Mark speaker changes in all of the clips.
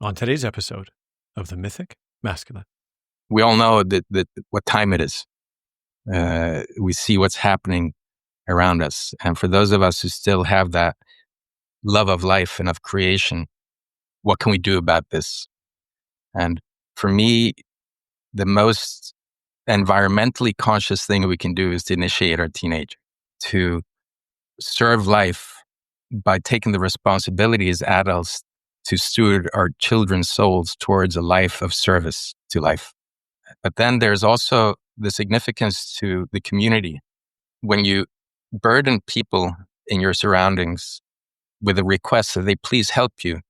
Speaker 1: on today's episode of The Mythic Masculine.
Speaker 2: We all know that what time it is. We see what's happening around us. And for those of us who still have that love of life and of creation, what can we do about this? And for me, the most environmentally conscious thing we can do is to initiate our teenager, to serve life by taking the responsibility as adults to steward our children's souls towards a life of service to life. But then there's also the significance to the community. When you burden people in your surroundings with a request that they please help you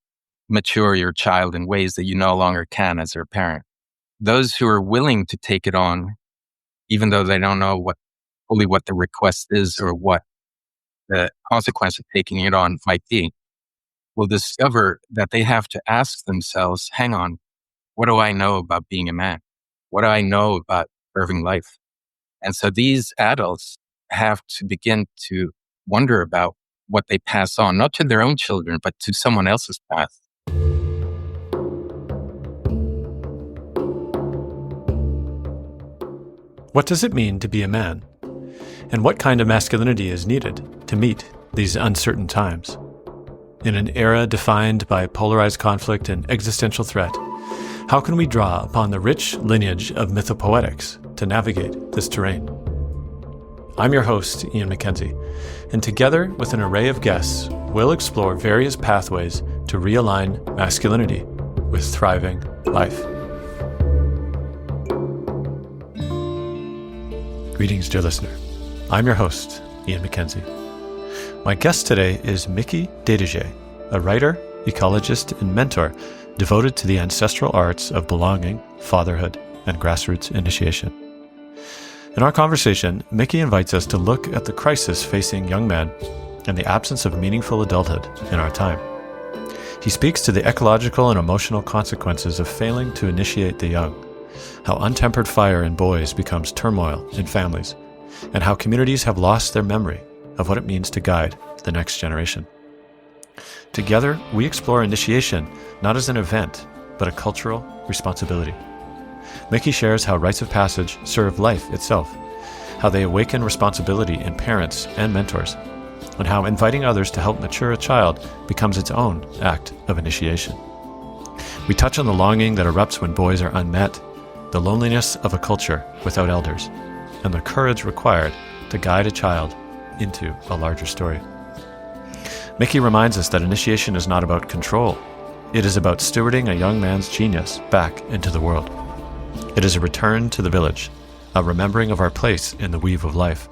Speaker 2: mature your child in ways that you no longer can as their parent, those who are willing to take it on, even though they don't know fully what the request is or what the consequence of taking it on might be, will discover that they have to ask themselves, hang on, what do I know about being a man? What do I know about serving life? And so these adults have to begin to wonder about what they pass on, not to their own children, but to someone else's path.
Speaker 1: What does it mean to be a man? And what kind of masculinity is needed to meet these uncertain times? In an era defined by polarized conflict and existential threat, how can we draw upon the rich lineage of mythopoetics to navigate this terrain? I'm your host, Ian McKenzie, and together with an array of guests, we'll explore various pathways to realign masculinity with thriving life. Greetings, dear listener. I'm your host, Ian McKenzie. My guest today is Miki Dedijer, a writer, ecologist, and mentor devoted to the ancestral arts of belonging, fatherhood, and grassroots initiation. In our conversation, Miki invites us to look at the crisis facing young men and the absence of meaningful adulthood in our time. He speaks to the ecological and emotional consequences of failing to initiate the young, how untempered fire in boys becomes turmoil in families, and how communities have lost their memory of what it means to guide the next generation. Together, we explore initiation not as an event, but a cultural responsibility. Miki shares how rites of passage serve life itself, how they awaken responsibility in parents and mentors, and how inviting others to help mature a child becomes its own act of initiation. We touch on the longing that erupts when boys are unmet, the loneliness of a culture without elders, and the courage required to guide a child into a larger story. Miki reminds us that initiation is not about control. It is about stewarding a young man's genius back into the world. It is a return to the village, a remembering of our place in the weave of life,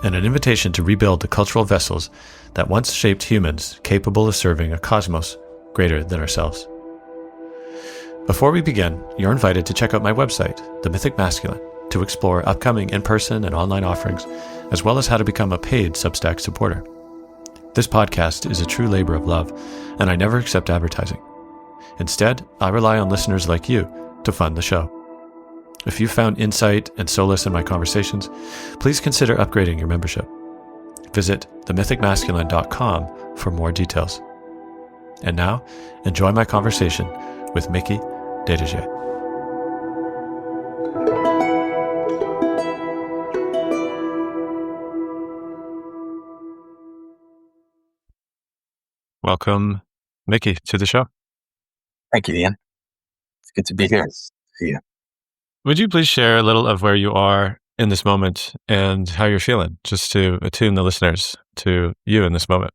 Speaker 1: and an invitation to rebuild the cultural vessels that once shaped humans capable of serving a cosmos greater than ourselves. Before we begin, you're invited to check out my website, The Mythic Masculine, to explore upcoming in-person and online offerings, as well as how to become a paid Substack supporter. This podcast is a true labor of love, and I never accept advertising. Instead, I rely on listeners like you to fund the show. If you found insight and solace in my conversations, please consider upgrading your membership. Visit themythicmasculine.com for more details. And now, enjoy my conversation with Miki Dedijer. Welcome, Miki, to the show.
Speaker 2: Thank you, Ian. It's good to be here. See you.
Speaker 1: Would you please share a little of where you are in this moment and how you're feeling, just to attune the listeners to you in this moment?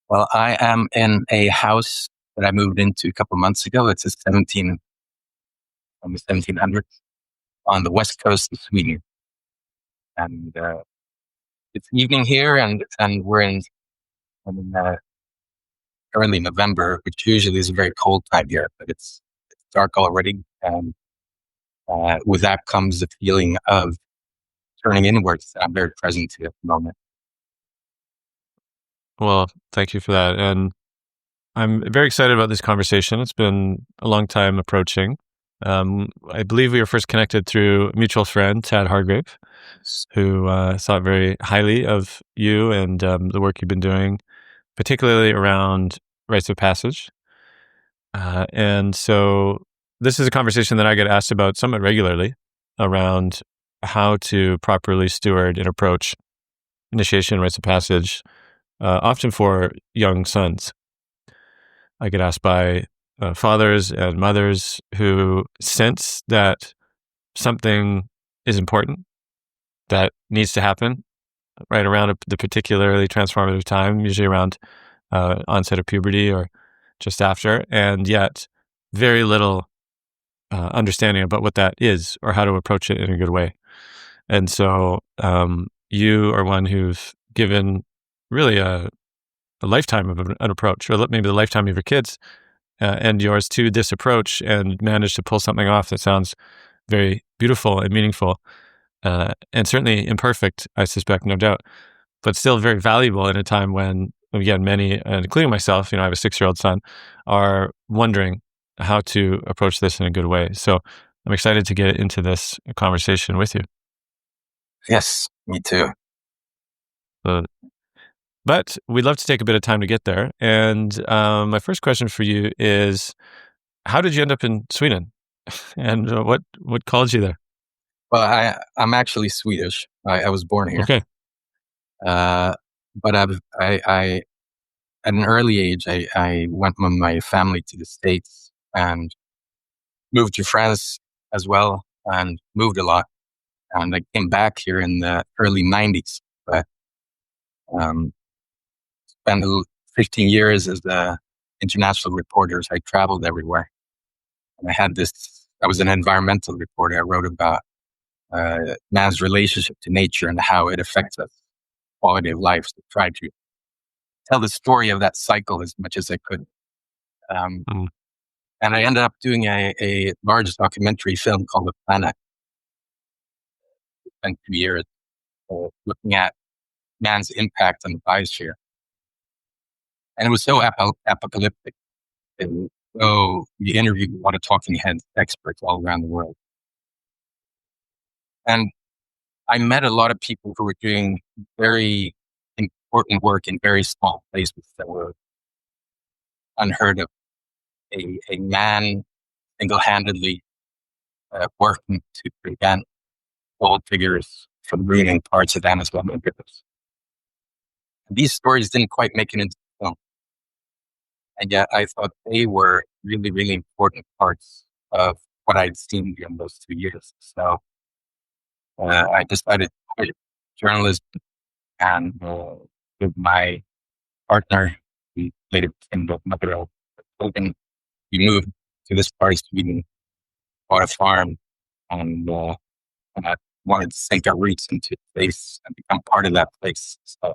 Speaker 2: Well, I am in a house that I moved into a couple months ago. It's from the 1700s on the west coast of Sweden. And it's evening here, and we're in early November, which usually is a very cold time here, but it's dark already. And with that comes the feeling of turning inwards that I'm very present to at the moment.
Speaker 1: Well, thank you for that. And I'm very excited about this conversation. It's been a long time approaching. I believe we were first connected through a mutual friend, Tad Hargrave, who thought very highly of you and the work you've been doing, particularly around rites of passage. And so this is a conversation that I get asked about somewhat regularly around how to properly steward and approach initiation, rites of passage, often for young sons. I get asked by fathers and mothers who sense that something is important that needs to happen right around the particularly transformative time, usually around onset of puberty or just after, and yet very little understanding about what that is or how to approach it in a good way. And so you are one who's given really a lifetime of an approach, or maybe the lifetime of your kids and yours to this approach, and managed to pull something off that sounds very beautiful and meaningful, and certainly imperfect, I suspect, no doubt, but still very valuable in a time when, again, many, including myself, I have a 6-year-old son, are wondering how to approach this in a good way. So I'm excited to get into this conversation with you.
Speaker 2: Yes, me too.
Speaker 1: But we'd love to take a bit of time to get there. And my first question for you is, how did you end up in Sweden? And what called you there?
Speaker 2: Well, I'm actually Swedish. I was born here.
Speaker 1: Okay.
Speaker 2: But I at an early age, I went with my family to the States and moved to France as well, and moved a lot. And I came back here in the early 90s, but spent 15 years as the international reporter. I traveled everywhere. And I was an environmental reporter. I wrote about man's relationship to nature and how it affects us, quality of life. So try to tell the story of that cycle as much as I could. And I ended up doing a large documentary film called The Planet. Spent 2 years looking at man's impact on the biosphere. And it was so apocalyptic. And so we interviewed a lot of talking heads, experts all around the world. And I met a lot of people who were doing very important work in very small places that were unheard of. A man single-handedly working to prevent gold diggers from ruining parts of Amazon rivers. These stories didn't quite make it into the film. And yet I thought they were really, really important parts of what I'd seen during those 2 years. So I decided to quit journalism, and with my partner, we later became the mother of children. We moved to this part of Sweden, bought a farm, and I wanted to sink our roots into the place and become part of that place. So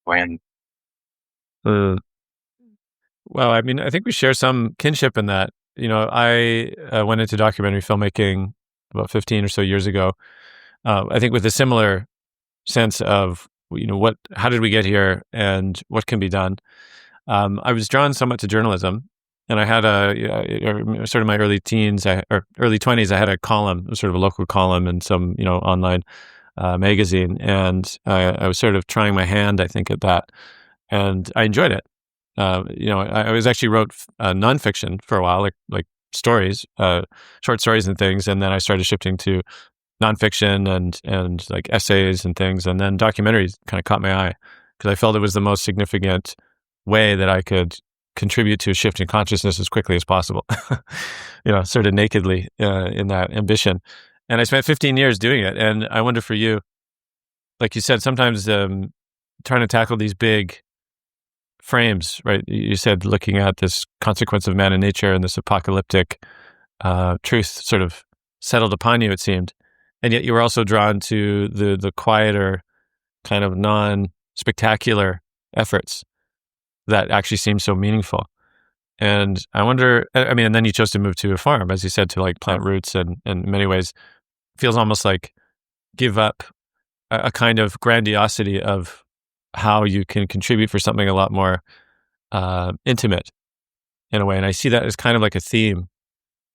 Speaker 2: when
Speaker 1: well, I mean, I think we share some kinship in that. I went into documentary filmmaking about 15 or so years ago. I think with a similar sense of, how did we get here and what can be done? I was drawn somewhat to journalism, and I had sort of my early teens or early 20s, I had a column, sort of a local column in some, online magazine. And I was sort of trying my hand, I think, at that. And I enjoyed it. I was actually wrote nonfiction for a while, like stories, short stories and things. And then I started shifting to nonfiction and like essays and things. And then documentaries kind of caught my eye because I felt it was the most significant way that I could contribute to a shift in consciousness as quickly as possible, sort of nakedly in that ambition. And I spent 15 years doing it. And I wonder for you, like you said, sometimes trying to tackle these big frames, right? You said looking at this consequence of man and nature and this apocalyptic truth sort of settled upon you, it seemed. And yet you were also drawn to the quieter, kind of non-spectacular efforts that actually seem so meaningful. And I wonder, and then you chose to move to a farm, as you said, to like plant roots, and in many ways feels almost like give up a kind of grandiosity of how you can contribute for something a lot more intimate in a way. And I see that as kind of like a theme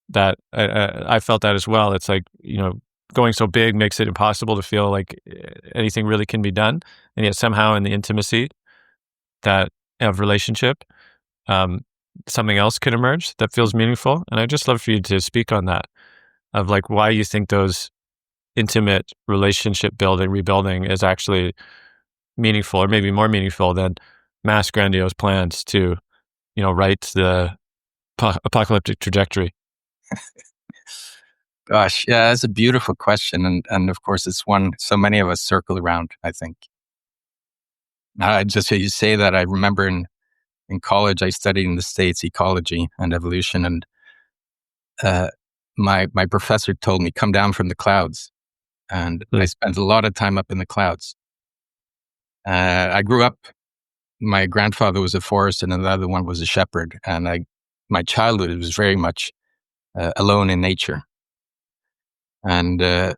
Speaker 1: that I felt that as well. It's like, going so big makes it impossible to feel like anything really can be done. And yet somehow in the intimacy that of relationship, something else could emerge that feels meaningful. And I'd just love for you to speak on that, of like why you think those intimate relationship building, rebuilding is actually meaningful, or maybe more meaningful than mass grandiose plans to, right the apocalyptic trajectory.
Speaker 2: Gosh, yeah, that's a beautiful question. And of course, it's one so many of us circle around, I think. Just you say that, I remember in college, I studied in the States ecology and evolution. And my professor told me, come down from the clouds. And I spent a lot of time up in the clouds. I grew up, my grandfather was a forest and another one was a shepherd. And my childhood was very much alone in nature. And as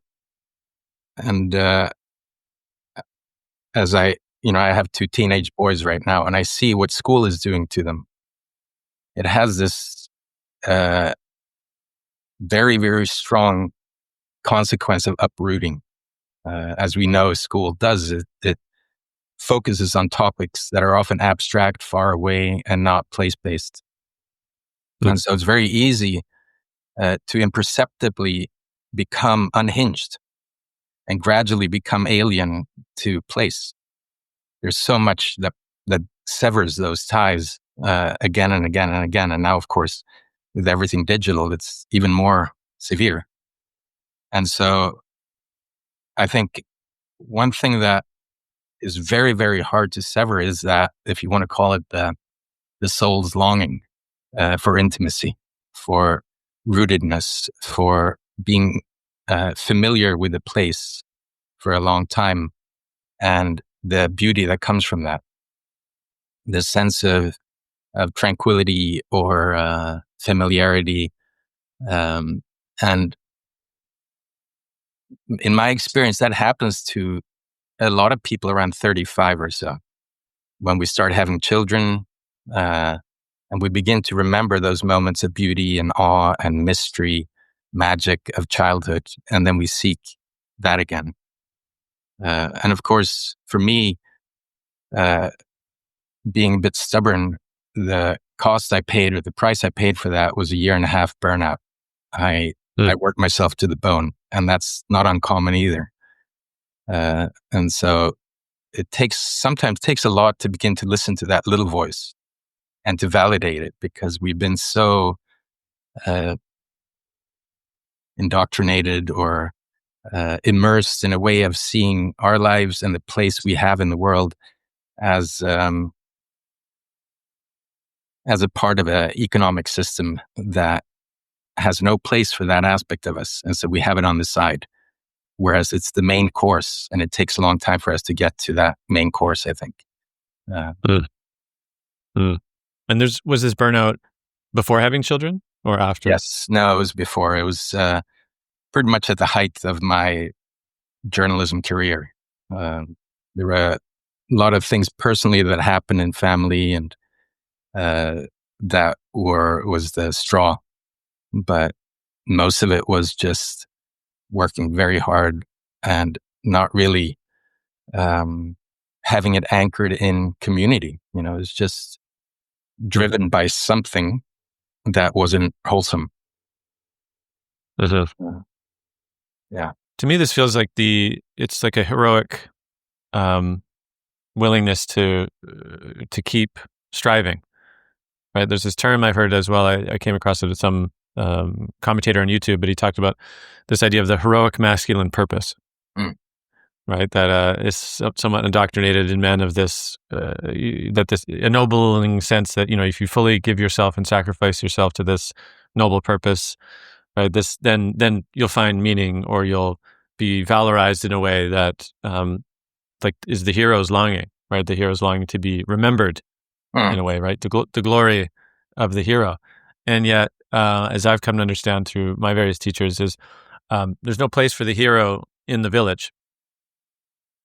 Speaker 2: I have two teenage boys right now, and I see what school is doing to them. It has this very, very strong consequence of uprooting. As we know, school does it focuses on topics that are often abstract, far away, and not place-based. And so it's very easy to imperceptibly become unhinged and gradually become alien to place. There's so much that severs those ties again and again and again. And now, of course, with everything digital, it's even more severe. And so I think one thing that is very, very hard to sever is that, if you want to call it the soul's longing for intimacy, for rootedness, for being familiar with a place for a long time, and the beauty that comes from that, the sense of tranquility or familiarity. And in my experience, that happens to a lot of people around 35 or so, when we start having children, and we begin to remember those moments of beauty and awe and mystery, magic of childhood, and then we seek that again. And of course, for me, being a bit stubborn, the cost I paid, or the price I paid for that, was a 1.5 year burnout. I worked myself to the bone, and that's not uncommon either. And so it sometimes takes a lot to begin to listen to that little voice and to validate it, because we've been so indoctrinated or immersed in a way of seeing our lives and the place we have in the world as a part of an economic system that has no place for that aspect of us. And so we have it on the side, whereas it's the main course, and it takes a long time for us to get to that main course, I think.
Speaker 1: And was this burnout before having children or after?
Speaker 2: Yes. No, it was before. It was pretty much at the height of my journalism career. There were a lot of things personally that happened in family, and that was the straw. But most of it was just working very hard and not really having it anchored in community. It was just driven by something that wasn't wholesome. Yeah.
Speaker 1: To me, this feels like it's like a heroic willingness to keep striving. Right? There's this term I've heard as well. I came across it at some commentator on YouTube, but he talked about this idea of the heroic masculine purpose. Right? That is somewhat indoctrinated in men, of this ennobling sense that, if you fully give yourself and sacrifice yourself to this noble purpose, right, then you'll find meaning, or you'll be valorized in a way that like is the hero's longing, right? The hero's longing to be remembered in a way, right? The glory of the hero. And yet, as I've come to understand through my various teachers, is there's no place for the hero in the village,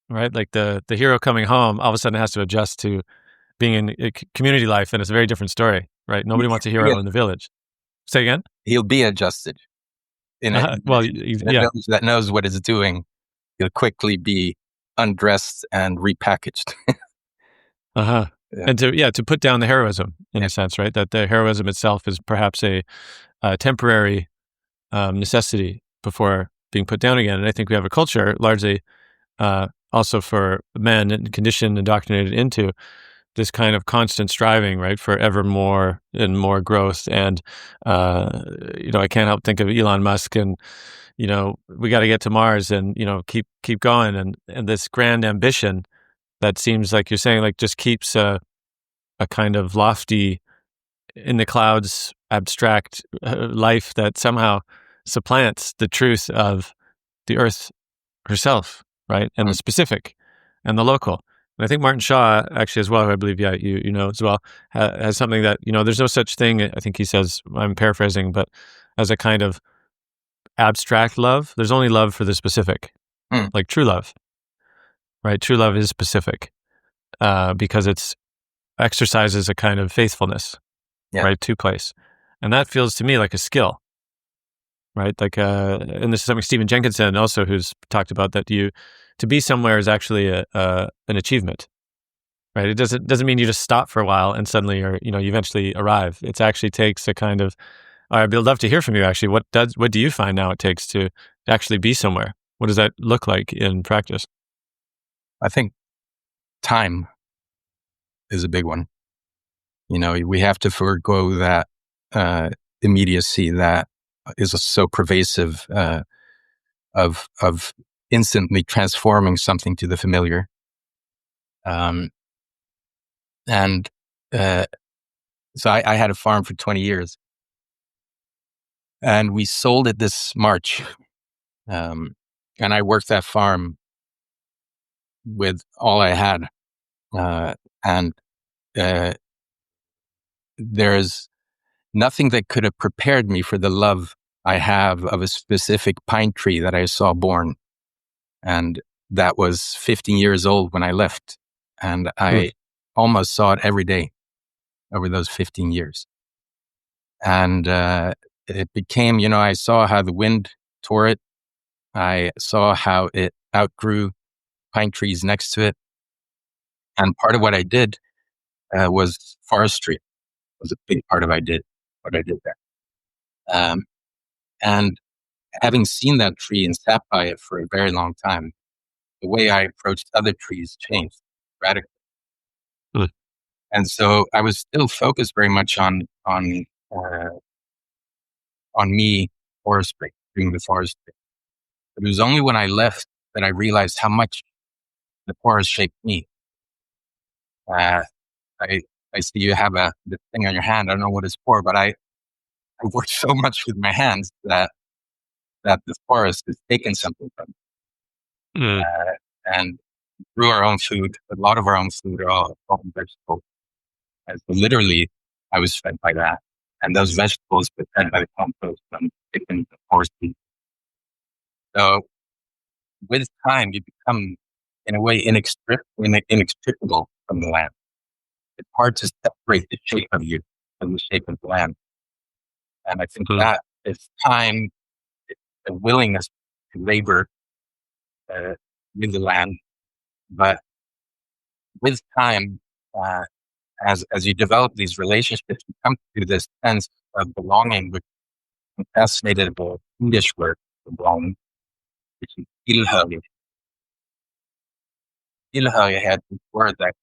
Speaker 1: right? Like the hero coming home, all of a sudden has to adjust to being in a community life, and it's a very different story, right? Nobody wants a hero in the village. Say again?
Speaker 2: He'll be adjusted. In a village that knows what it's doing, he'll quickly be undressed and repackaged.
Speaker 1: And to put down the heroism in a sense, right? That the heroism itself is perhaps a temporary necessity before being put down again. And I think we have a culture largely also for men and conditioned, indoctrinated into this kind of constant striving, right, for ever more and more growth. And, I can't help think of Elon Musk and, we got to get to Mars and, keep going. And this grand ambition that seems like you're saying, like just keeps a kind of lofty in the clouds, abstract life that somehow supplants the truth of the earth herself, right? And the specific and the local. And I think Martin Shaw, actually, as well, who I believe, you know as well, has something that, there's no such thing, I think he says, I'm paraphrasing, but as a kind of abstract love, there's only love for the specific, like true love, right? True love is specific because it's exercises a kind of faithfulness, right, to place. And that feels to me like a skill, right? Like, and this is something Stephen Jenkinson also, who's talked about, that to be somewhere is actually an achievement, right? It doesn't mean you just stop for a while and suddenly, you eventually arrive. It actually takes a kind of. I'd love to hear from you. Actually, what do you find now it takes to actually be somewhere? What does that look like in practice?
Speaker 2: I think time is a big one. We have to forego that immediacy that is so pervasive of instantly transforming something to the familiar. And so I had a farm for 20 years, and we sold it this March. And I worked that farm with all I had, and there's nothing that could have prepared me for the love I have of a specific pine tree that I saw born. And that was 15 years old when I left. And I almost saw it every day over those 15 years. And it became, I saw how the wind tore it. I saw how it outgrew pine trees next to it. And part of what I did was forestry. Was a big part of what I did there. And having seen that tree and sat by it for a very long time, the way I approached other trees changed radically. And so I was still focused very much on me, forestry, doing the forestry. But it was only when I left that I realized how much the forest shaped me. I see you have this thing on your hand. I don't know what it's for, but I worked so much with my hands that the forest has taken something from me. And grew our own food. A lot of our own food are all vegetables. And so literally, I was fed by that. And those vegetables were fed by the compost from chickens and horses. So with time, you become, in a way, inextricable from the land. It's hard to separate the shape of you from the shape of the land. And I think that is time, it's the willingness to labor with the land. But with time, as you develop these relationships, you come to this sense of belonging, which is fascinated by English word for belonging, which is tillhörighet. Tillhörighet is a word that,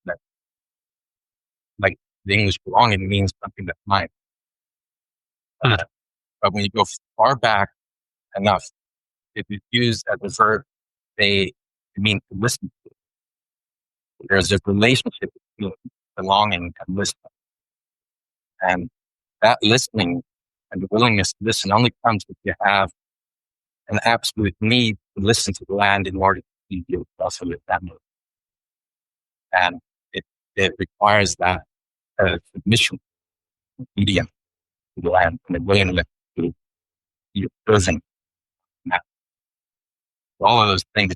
Speaker 2: like the English belonging, means something that's mine. But when you go far back enough, it is used as a verb. It means to listen to. There's a relationship between belonging and listening. And that listening and the willingness to listen only comes if you have an absolute need to listen to the land in order to feed you also your family. And it requires that submission, obedience to the land, and a willingness to be present. All of those things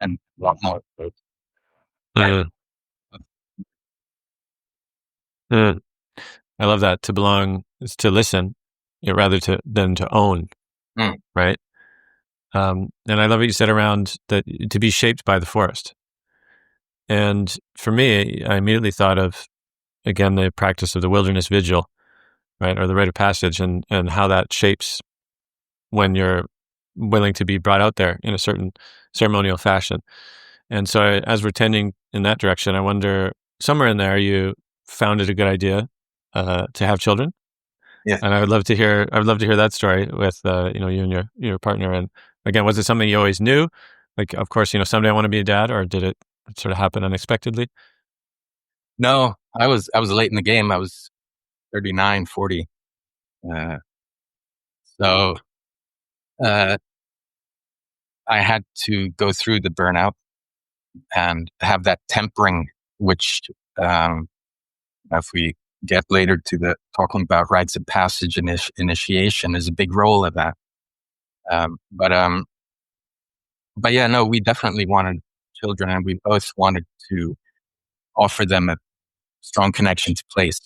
Speaker 2: and a lot more.
Speaker 1: I love that. To belong is to listen, rather than to own, right? And I love what you said around that, to be shaped by the forest. And for me, I immediately thought of again, the practice of the wilderness vigil, right, or the rite of passage, and how that shapes when you're willing to be brought out there in a certain ceremonial fashion. And so as we're tending in that direction, I wonder, somewhere in there, you found it a good idea to have children.
Speaker 2: Yeah.
Speaker 1: And I would love to hear that story with, you and your partner. And again, was it something you always knew? Like, of course, someday I want to be a dad, or did it sort of happen unexpectedly?
Speaker 2: No, I was late in the game. I was 39, 40. So uh, I had to go through the burnout and have that tempering, which if we get later to the talking about rites of passage and initiation, is a big role of that. But yeah, no, we definitely wanted children, and we both wanted to offer them a strong connection to place.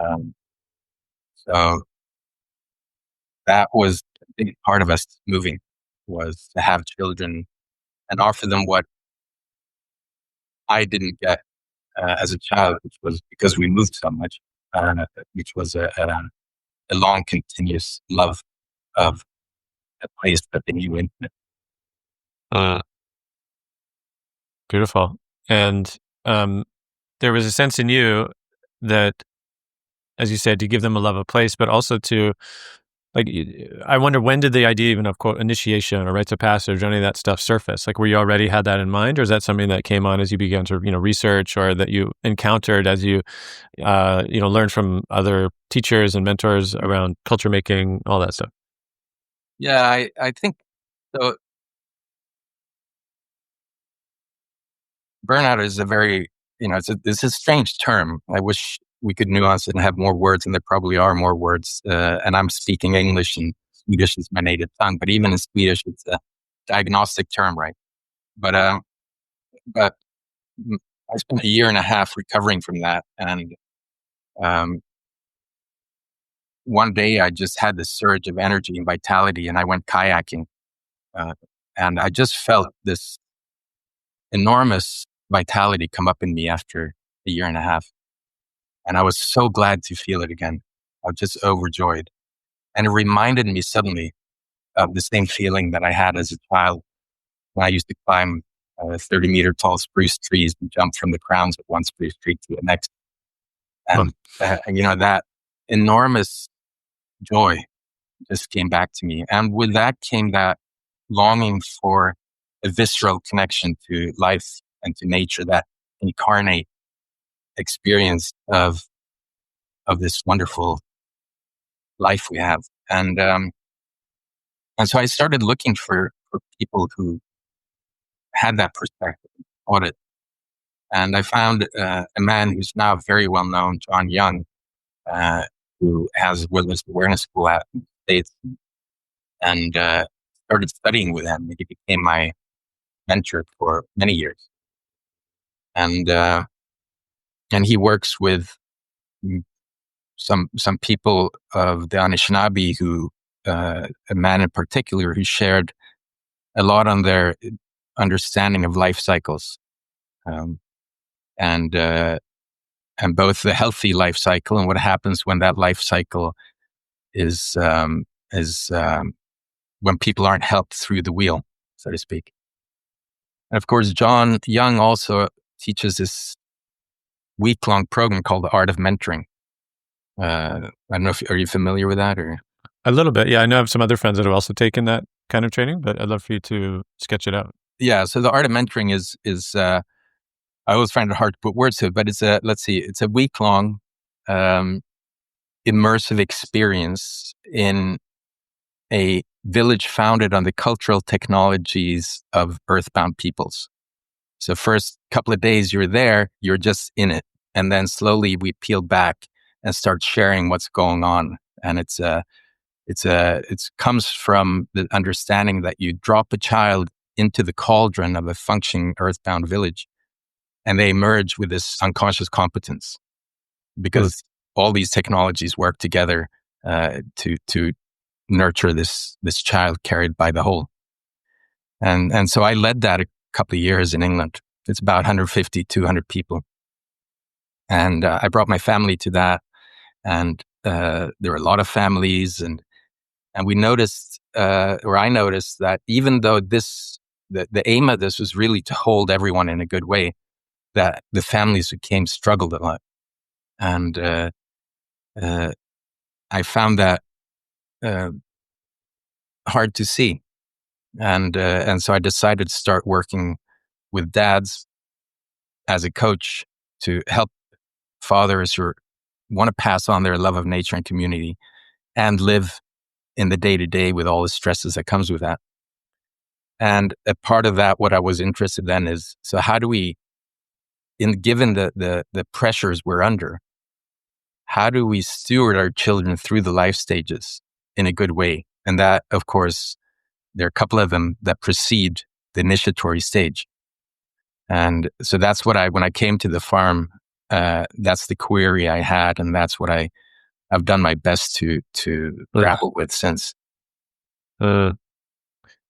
Speaker 2: Um, so that was a big part of us moving, was to have children and offer them what I didn't get as a child, which was because we moved so much, which was a long, continuous love of a place that they knew intimate.
Speaker 1: Beautiful. And there was a sense in you that, as you said, to give them a love of place, but also to, like, I wonder, when did the idea even of, quote, initiation or rites of passage or any of that stuff surface? Like, were you already had that in mind, or is that something that came on as you began to, research, or that you encountered as you, learned from other teachers and mentors around culture making, all that stuff?
Speaker 2: Yeah, I think so. Burnout is a very, it's a strange term. I wish we could nuance it and have more words, and there probably are more words. And I'm speaking English, and Swedish is my native tongue. But even in Swedish, it's a diagnostic term, right? But but I spent a year and a half recovering from that, and one day I just had this surge of energy and vitality, and I went kayaking, and I just felt this enormous vitality come up in me after a year and a half. And I was so glad to feel it again. I was just overjoyed. And it reminded me suddenly of the same feeling that I had as a child when I used to climb 30-meter tall spruce trees and jump from the crowns of one spruce tree to the next. And, that enormous joy just came back to me. And with that came that longing for a visceral connection to life and to nature, that incarnate experience of this wonderful life we have. And so I started looking for people who had that perspective, taught it. And I found a man who's now very well known, John Young, who has Wilderness Awareness School out in the States, and started studying with him. He became my mentor for many years. And he works with some people of the Anishinaabe, who a man in particular who shared a lot on their understanding of life cycles, and both the healthy life cycle and what happens when that life cycle is when people aren't helped through the wheel, so to speak. And of course, John Young also teaches this week-long program called the Art of Mentoring. I don't know are you familiar with that, or?
Speaker 1: A little bit, yeah. I know I have some other friends that have also taken that kind of training, but I'd love for you to sketch it out.
Speaker 2: Yeah, so the Art of Mentoring is I always find it hard to put words to it, but it's a week-long immersive experience in a village founded on the cultural technologies of earthbound peoples. So first couple of days you're there, you're just in it. And then slowly we peel back and start sharing what's going on. And it comes from the understanding that you drop a child into the cauldron of a functioning earthbound village, and they emerge with this unconscious competence, because all these technologies work together to nurture this child carried by the whole. And so I led that a couple of years in England. It's about 150, 200 people. And I brought my family to that, and there were a lot of families, and we noticed, or I noticed, that even though the aim of this was really to hold everyone in a good way, that the families who came struggled a lot, and uh, I found that uh, hard to see, and so I decided to start working with dads as a coach to help fathers who want to pass on their love of nature and community and live in the day to day with all the stresses that comes with that. And a part of that, what I was interested in is, so how do we, given the pressures we're under, how do we steward our children through the life stages in a good way? And that, of course, there are a couple of them that precede the initiatory stage. And so that's what when I came to the farm, that's the query I had, and that's what I've done my best to grapple with since.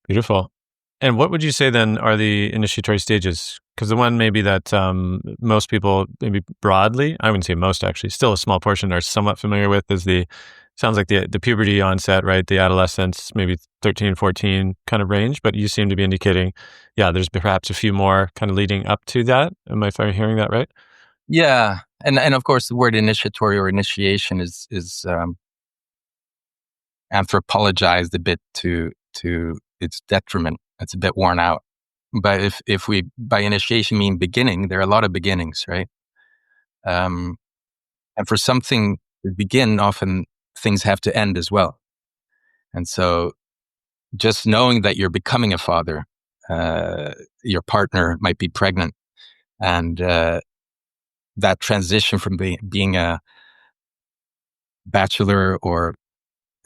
Speaker 1: Beautiful. And what would you say then are the initiatory stages? Because the one maybe that most people, maybe broadly, I wouldn't say most actually, still a small portion are somewhat familiar with is sounds like the puberty onset, right? The adolescence, maybe 13, 14 kind of range, but you seem to be indicating, yeah, there's perhaps a few more kind of leading up to that. Am I hearing that right?
Speaker 2: Yeah. And of course the word initiatory or initiation is anthropologized a bit to its detriment. It's a bit worn out. But if we by initiation mean beginning, there are a lot of beginnings, right? And for something to begin, often things have to end as well. And so just knowing that you're becoming a father, your partner might be pregnant, and that transition from being a bachelor or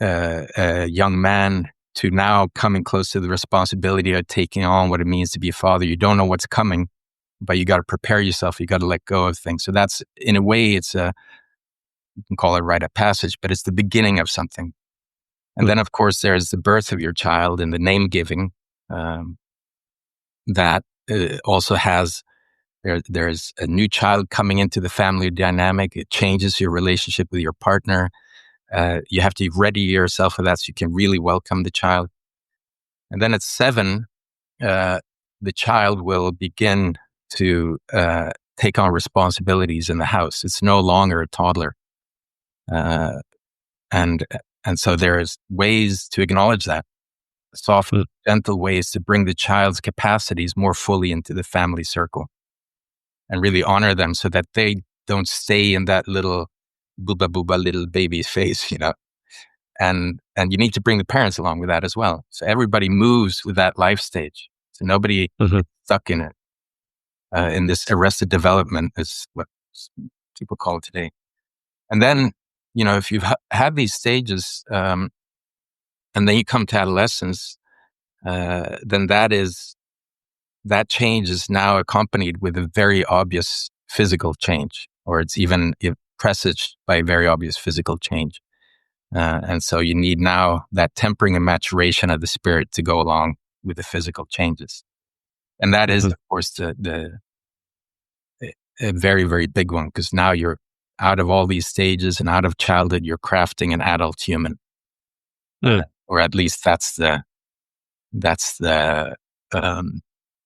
Speaker 2: a young man to now coming close to the responsibility of taking on what it means to be a father. You don't know what's coming, but you got to prepare yourself. You got to let go of things. So that's, in a way, you can call it rite of passage, but it's the beginning of something. And then, of course, there's the birth of your child and the name giving. That also has, there's a new child coming into the family dynamic. It changes your relationship with your partner. You have to ready yourself for that so you can really welcome the child. And then at 7, the child will begin to take on responsibilities in the house. It's no longer a toddler. And so there's ways to acknowledge that, soft, gentle ways to bring the child's capacities more fully into the family circle and really honor them so that they don't stay in that little booba booba little baby's face, and you need to bring the parents along with that as well. So everybody moves with that life stage. So nobody gets stuck in it. In this arrested development is what people call it today. And then, if you've had these stages, and then you come to adolescence, then that change is now accompanied with a very obvious physical change, or it's even presaged by a very obvious physical change. And so you need now that tempering and maturation of the spirit to go along with the physical changes. And that is, of course, a very, very big one, because now you're out of all these stages and out of childhood, you're crafting an adult human. Or at least that's the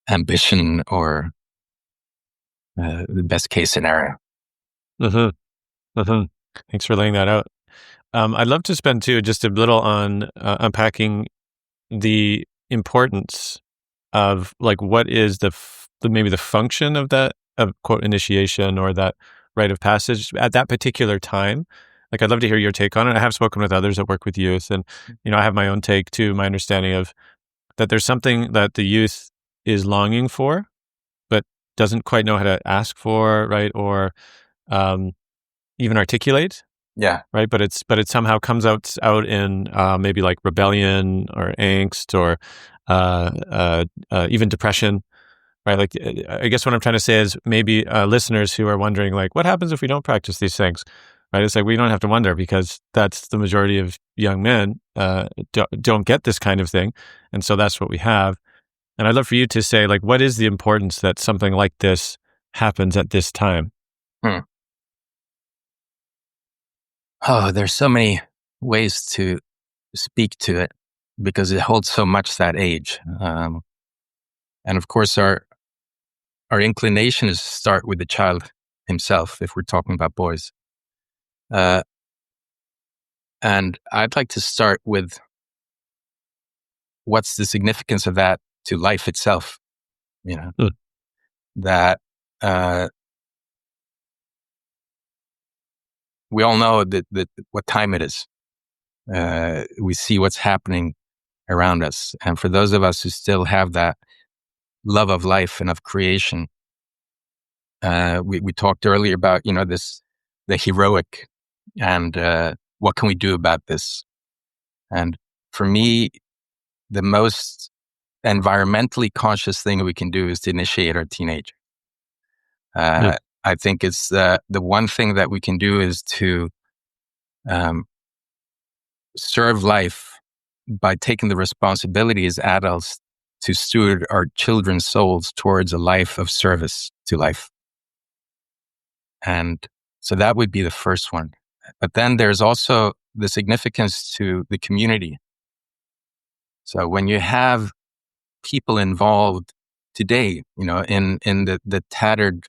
Speaker 2: ambition, or the best case scenario.
Speaker 1: Thanks for laying that out. I'd love to spend too just a little on unpacking the importance of like what is maybe the function of that, of quote initiation or that rite of passage at that particular time. Like I'd love to hear your take on it. I have spoken with others that work with youth, and I have my own take too, my understanding of that there's something that the youth is longing for, but doesn't quite know how to ask for, right? Or even articulate.
Speaker 2: Yeah.
Speaker 1: Right. But it somehow comes out in maybe like rebellion or angst or even depression. Right. Like, I guess what I'm trying to say is maybe listeners who are wondering, like, what happens if we don't practice these things? Right. It's like, we don't have to wonder, because that's the majority of young men don't get this kind of thing. And so that's what we have. And I'd love for you to say, like, what is the importance that something like this happens at this time?
Speaker 2: Oh, there's so many ways to speak to it because it holds so much that age. And of course, our inclination is to start with the child himself if we're talking about boys. Uh, and I'd like to start with what's the significance of that to life itself, you know,
Speaker 1: Mm.
Speaker 2: that we all know that what time it is. We see what's happening around us. And for those of us who still have that love of life and of creation, we talked earlier about, the heroic and what can we do about this? And for me, the most environmentally conscious thing we can do is to initiate our teenager.
Speaker 1: Mm.
Speaker 2: I think it's the one thing that we can do is to um, serve life by taking the responsibility as adults to steward our children's souls towards a life of service to life. And so that would be the first one. But then there's also the significance to the community. So when you have people involved today, in the tattered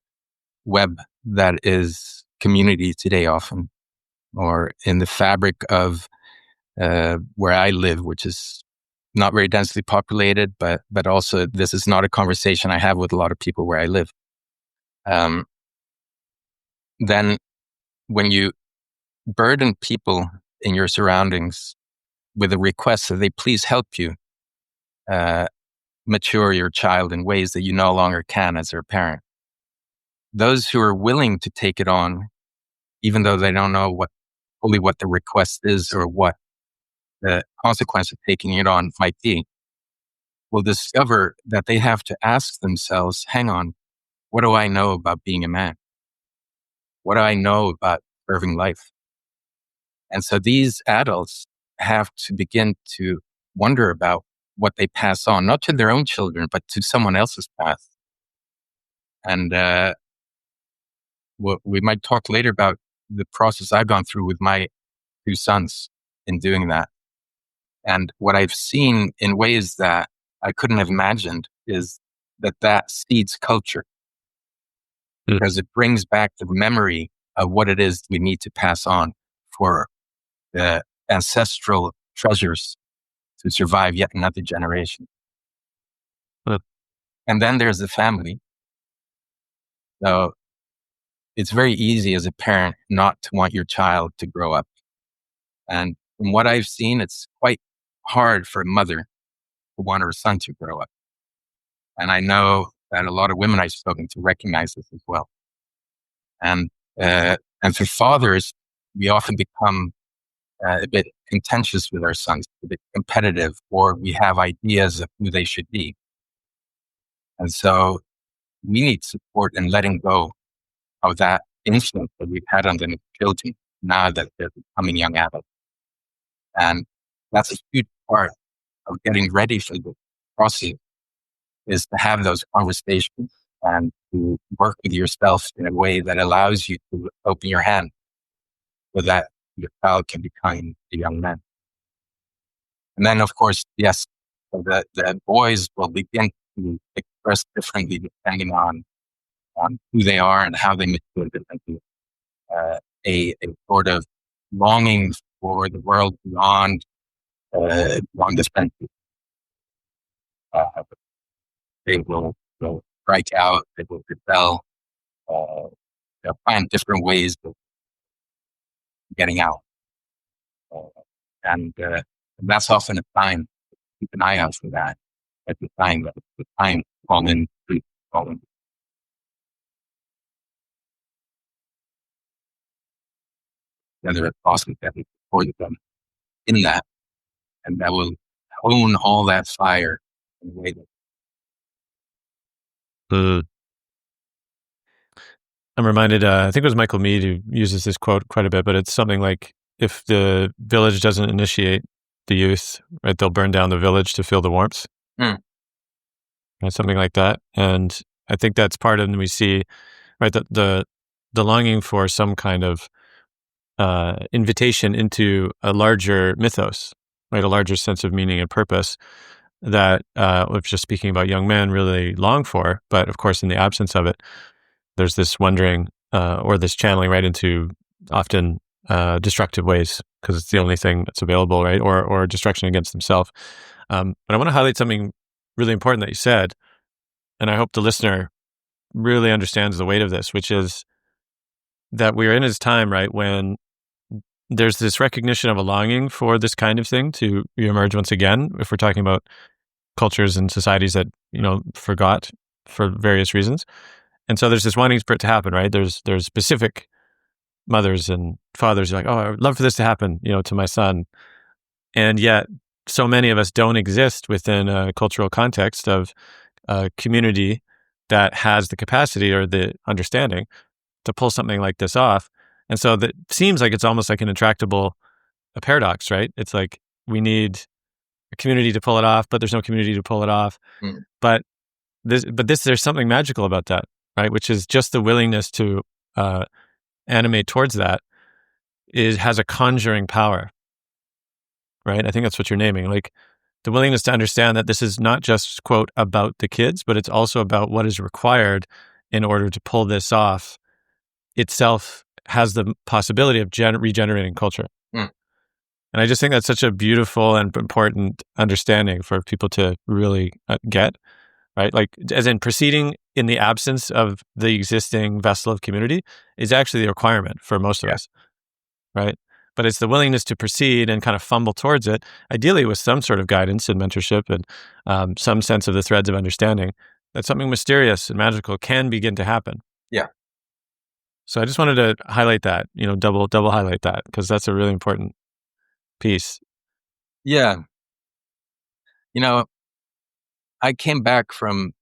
Speaker 2: web that is community today often, or in the fabric of where I live, which is not very densely populated, but also this is not a conversation I have with a lot of people where I live. Then when you burden people in your surroundings with a request that they please help you uh, mature your child in ways that you no longer can as their parent, those who are willing to take it on, even though they don't know what the request is or what the consequence of taking it on might be, will discover that they have to ask themselves, hang on, what do I know about being a man? What do I know about serving life? And so these adults have to begin to wonder about what they pass on, not to their own children, but to someone else's path. And we might talk later about the process I've gone through with my two sons in doing that. And what I've seen in ways that I couldn't have imagined is that seeds culture,
Speaker 1: Mm.
Speaker 2: because it brings back the memory of what it is we need to pass on for the ancestral treasures to survive yet another generation.
Speaker 1: Mm.
Speaker 2: And then there's the family. So it's very easy as a parent not to want your child to grow up. And from what I've seen, it's quite hard for a mother to want her son to grow up. And I know that a lot of women I've spoken to recognize this as well. And and for fathers, we often become a bit contentious with our sons, a bit competitive, or we have ideas of who they should be. And so we need support in letting go of that influence that we've had on them as children now that they're becoming young adults. And that's a huge part of getting ready for the process, is to have those conversations and to work with yourself in a way that allows you to open your hand so that your child can become a young man. And then, of course, yes, so the boys will begin to express differently depending on who they are and how they mature differently. A sort of longing for the world beyond this country. Uh, they will strike out, they will rebel, they'll find different ways of getting out. Uh, and that's often a sign. Keep an eye out for that. At the time, that the time fallen, fallen, whether it's possible that we support them in that, and that will hone all that fire in a way that.
Speaker 1: Mm. I'm reminded, I think it was Michael Mead who uses this quote quite a bit, but it's something like, if the village doesn't initiate the youth, right, they'll burn down the village to feel the warmth,
Speaker 2: Mm.
Speaker 1: right, something like that. And I think that's part of, and we see, right, the longing for some kind of invitation into a larger mythos, right? A larger sense of meaning and purpose that, if just speaking about young men, really long for. But of course, in the absence of it, there's this wondering or this channeling right into often destructive ways because it's the only thing that's available, right? Or destruction against themselves. But I want to highlight something really important that you said, and I hope the listener really understands the weight of this, which is that we're in this time, right, when there's this recognition of a longing for this kind of thing to reemerge once again, if we're talking about cultures and societies that, forgot for various reasons. And so there's this wanting for it to happen, right? There's specific mothers and fathers who are like, oh, I would love for this to happen, to my son. And yet so many of us don't exist within a cultural context of a community that has the capacity or the understanding to pull something like this off. And so that seems like it's almost like an intractable a paradox, right? It's like we need a community to pull it off, but there's no community to pull it off.
Speaker 2: Mm.
Speaker 1: But there's something magical about that, right? Which is just the willingness to animate towards that has a conjuring power, right? I think that's what you're naming, like the willingness to understand that this is not just, quote, about the kids, but it's also about what is required in order to pull this off itself has the possibility of regenerating culture.
Speaker 2: Mm.
Speaker 1: And I just think that's such a beautiful and important understanding for people to really get, right? Like, as in proceeding in the absence of the existing vessel of community is actually the requirement for most of us, right? But it's the willingness to proceed and kind of fumble towards it, ideally with some sort of guidance and mentorship and some sense of the threads of understanding that something mysterious and magical can begin to happen.
Speaker 2: Yeah.
Speaker 1: So I just wanted to highlight that, double highlight that, because that's a really important piece.
Speaker 2: Yeah. I came back from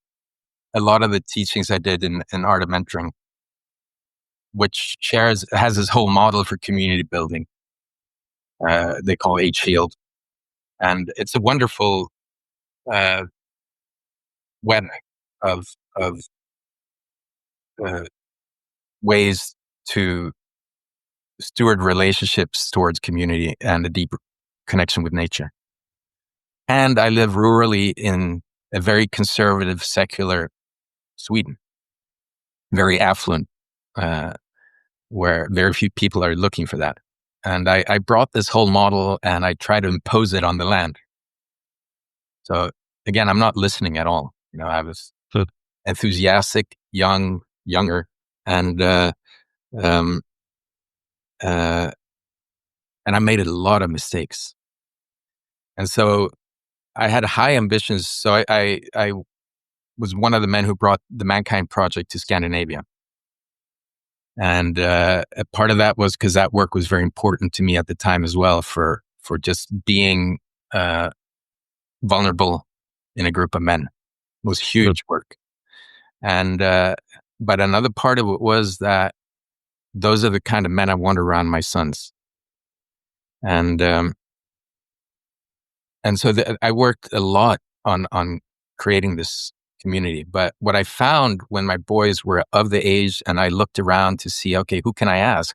Speaker 2: a lot of the teachings I did in Art of Mentoring, which has this whole model for community building. They call H Field. And it's a wonderful web of ways to steward relationships towards community and a deeper connection with nature. And I live rurally in a very conservative, secular Sweden, very affluent, where very few people are looking for that. And I brought this whole model and I try to impose it on the land. So again, I'm not listening at all. I was enthusiastic, younger, and I made a lot of mistakes. And so I had high ambitions. So I was one of the men who brought the Mankind Project to Scandinavia. And a part of that was because that work was very important to me at the time as well for just being vulnerable in a group of men. It was huge work. And but another part of it was that those are the kind of men I want around my sons. And so I worked a lot on creating this community. But what I found when my boys were of the age and I looked around to see, okay, who can I ask?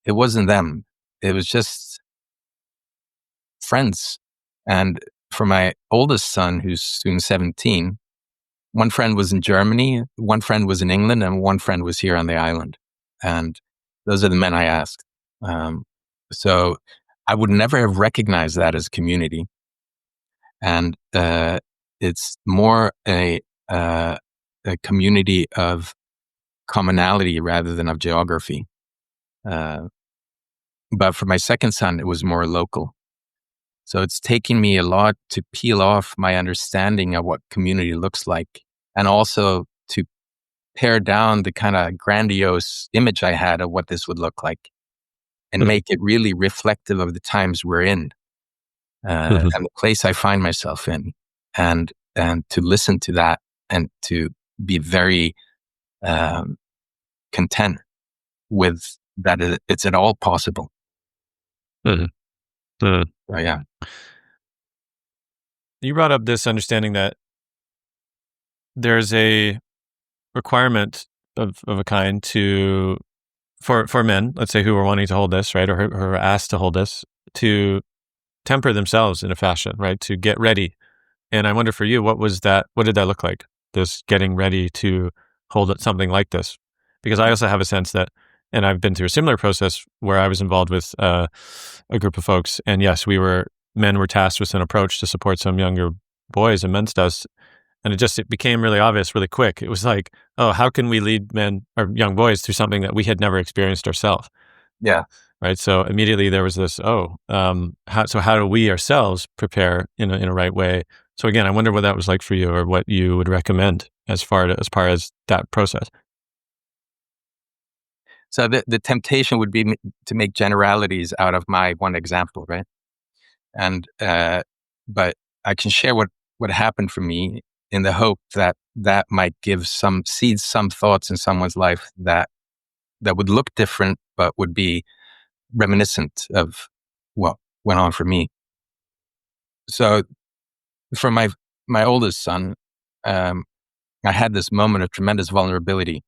Speaker 2: It wasn't them. It was just friends. And for my oldest son, who's soon 17, one friend was in Germany, one friend was in England, and one friend was here on the island. And those are the men I asked. So I would never have recognized that as community. And it's more a community of commonality rather than of geography. But for my second son, it was more local. So it's taking me a lot to peel off my understanding of what community looks like, and also to pare down the kind of grandiose image I had of what this would look like, and make it really reflective of the times we're in, and the place I find myself in, and to listen to that and to be very content with that it's at all possible. So, yeah.
Speaker 1: You brought up this understanding that there's a requirement of a kind to for men, let's say, who are wanting to hold this, right, or who are asked to hold this, to temper themselves in a fashion, right, to get ready. And I wonder for you, what did that look like? This getting ready to hold something like this? Because I also have a sense that, and I've been through a similar process where I was involved with a group of folks, and yes, men were tasked with an approach to support some younger boys and men's stuff. And it became really obvious really quick. It was like, oh, how can we lead men or young boys through something that we had never experienced ourselves?
Speaker 2: Yeah.
Speaker 1: Right. So immediately there was this, how do we ourselves prepare in a right way? So again, I wonder what that was like for you, or what you would recommend as far as that process.
Speaker 2: So the temptation would be to make generalities out of my one example, right? And but I can share what happened for me in the hope that that might give some thoughts in someone's life that would look different, but would be reminiscent of what went on for me. So for my oldest son, I had this moment of tremendous vulnerability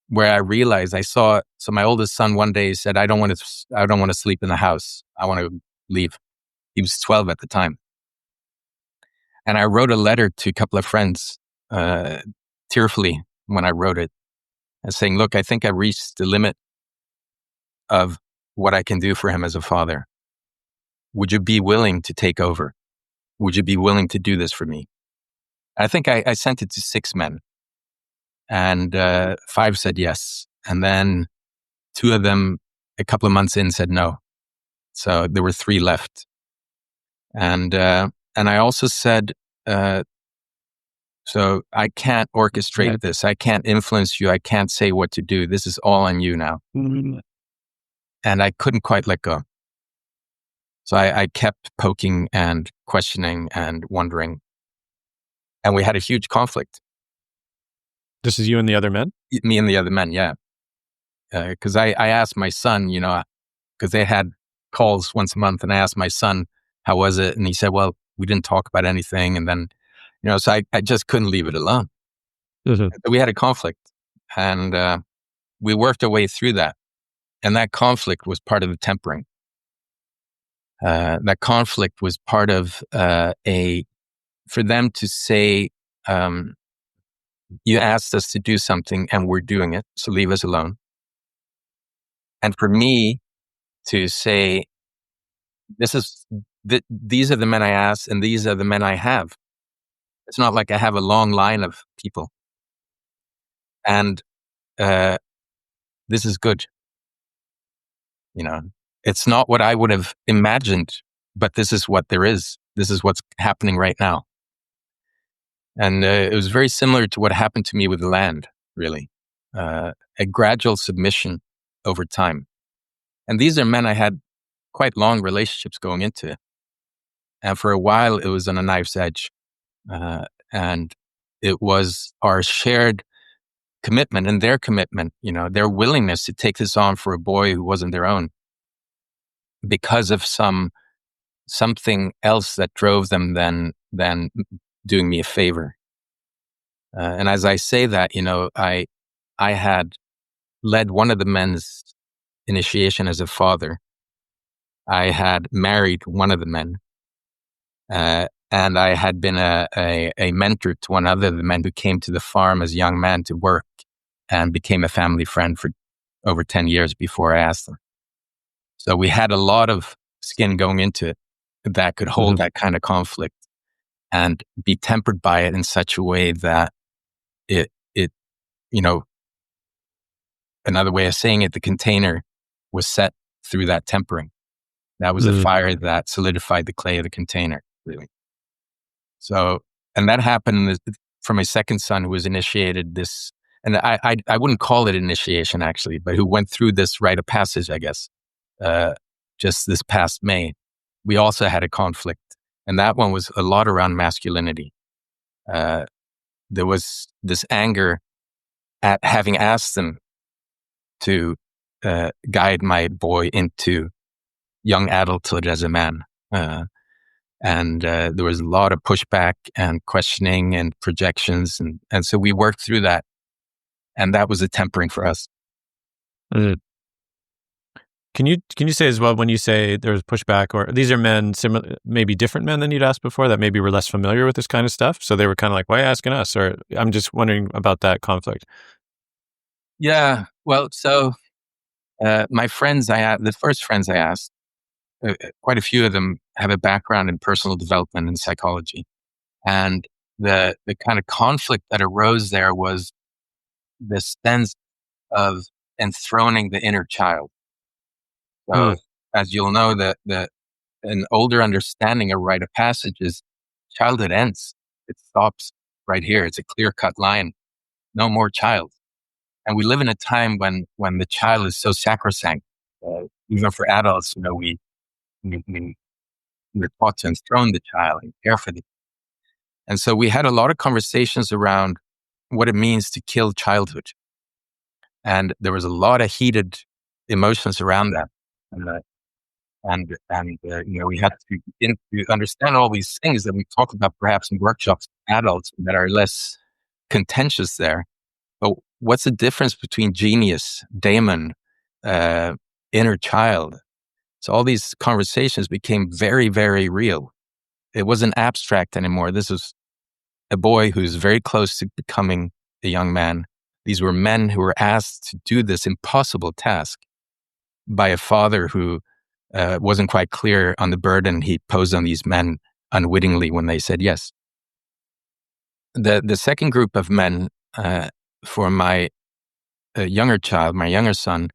Speaker 2: where I realized so my oldest son one day said, I don't want to sleep in the house. I want to leave. He was 12 at the time. And I wrote a letter to a couple of friends, tearfully when I wrote it, and saying, look, I think I reached the limit of what I can do for him as a father. Would you be willing to take over? Would you be willing to do this for me? I think I sent it to 6 men, and 5 said yes. And then 2 of them, a couple of months in, said no. So there were 3 left. And I also said, so I can't orchestrate this. I can't influence you. I can't say what to do. This is all on you now. Mm-hmm. And I couldn't quite let go. So I kept poking and questioning and wondering. And we had a huge conflict.
Speaker 1: This is you and the other men?
Speaker 2: Me and the other men, yeah. Because I asked my son, because they had calls once a month, and I asked my son, how was it? And he said, well, we didn't talk about anything. And then, so I just couldn't leave it alone. Mm-hmm. We had a conflict, and we worked our way through that. And that conflict was part of the tempering. That conflict was part of for them to say, you asked us to do something and we're doing it, so leave us alone. And for me to say, these are the men I asked and these are the men I have. It's not like I have a long line of people. And this is good. It's not what I would have imagined, but this is what there is. This is what's happening right now. And it was very similar to what happened to me with the land, really. A gradual submission over time. And these are men I had quite long relationships going into. And for a while, it was on a knife's edge. And it was our shared commitment and their commitment, their willingness to take this on for a boy who wasn't their own, because of something else that drove them than doing me a favor. And as I say that, I had led one of the men's initiation as a father. I had married one of the men, and I had been a mentor to one other of the men who came to the farm as a young man to work and became a family friend for over 10 years before I asked them. So we had a lot of skin going into it that could hold that kind of conflict and be tempered by it in such a way that it another way of saying it, the container was set through that tempering. That was the fire that solidified the clay of the container, really. So, and that happened for my second son, who was initiated this, and I wouldn't call it initiation actually, but who went through this rite of passage, I guess, just this past May. We also had a conflict, and that one was a lot around masculinity. There was this anger at having asked them to guide my boy into young adulthood as a man. And there was a lot of pushback and questioning and projections. And so we worked through that. And that was a tempering for us.
Speaker 1: Can you say as well, when you say there's pushback, or these are men, similar, maybe different men than you'd asked before, that maybe were less familiar with this kind of stuff, so they were kind of like, "Why are you asking us?" Or I'm just wondering about that conflict.
Speaker 2: Yeah. Well, so my friends, the first friends I asked, quite a few of them have a background in personal development and psychology, and the kind of conflict that arose there was the sense of enthroning the inner child. So,
Speaker 1: Mm,
Speaker 2: as you'll know, the an older understanding of rite of passage is childhood ends. It stops right here. It's a clear cut line. No more child. And we live in a time when the child is so sacrosanct. Even for adults, we we're taught to enthrone the child and care for the. And so we had a lot of conversations around what it means to kill childhood, and there was a lot of heated emotions around that. Uh, we had to begin to understand all these things that we talk about perhaps in workshops with adults that are less contentious there. But what's the difference between genius, daemon, uh, inner child? So all these conversations became very, very real. It wasn't abstract anymore. This was a boy who's very close to becoming a young man. These were men who were asked to do this impossible task by a father who wasn't quite clear on the burden he posed on these men unwittingly when they said yes. The second group of men, for my younger child, my younger son,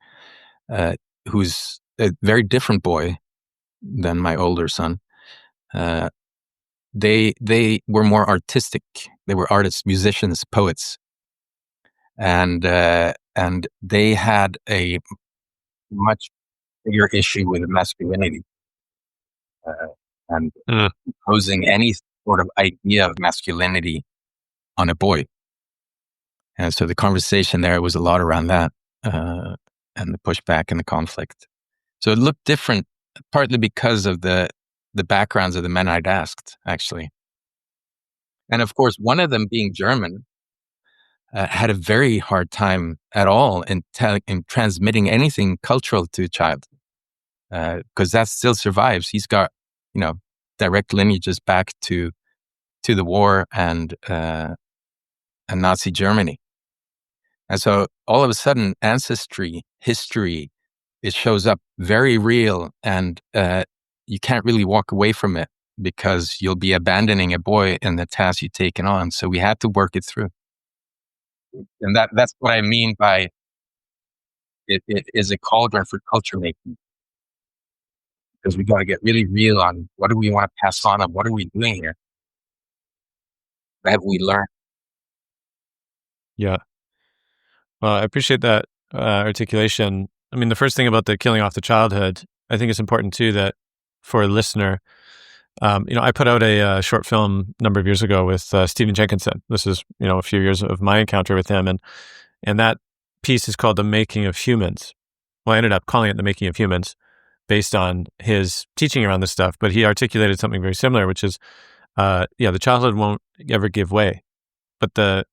Speaker 2: uh, who's a very different boy than my older son, uh, they were more artistic. They were artists, musicians, poets, and they had a much bigger issue with masculinity, uh, and
Speaker 1: mm.
Speaker 2: imposing any sort of idea of masculinity on a boy. And so the conversation there was a lot around that, and the pushback and the conflict. So it looked different, partly because of the backgrounds of the men I'd asked, actually. And of course, one of them being German, had a very hard time at all in transmitting anything cultural to a child, because that still survives. He's got, you know, direct lineages back to the war and Nazi Germany. And so all of a sudden, ancestry, history, it shows up very real, and you can't really walk away from it because you'll be abandoning a boy in the task you've taken on. So we had to work it through. And that's what I mean by it is a cauldron for culture making, because we got to get really real on what do we want to pass on and what are we doing here? What have we learned?
Speaker 1: Yeah. Well, I appreciate that articulation. I mean, the first thing about the killing off the childhood, I think it's important too that for a listener, I put out a short film a number of years ago with Stephen Jenkinson. This is, a few years of my encounter with him, and that piece is called "The Making of Humans." Well, I ended up calling it "The Making of Humans" based on his teaching around this stuff. But he articulated something very similar, which is, the childhood won't ever give way, but the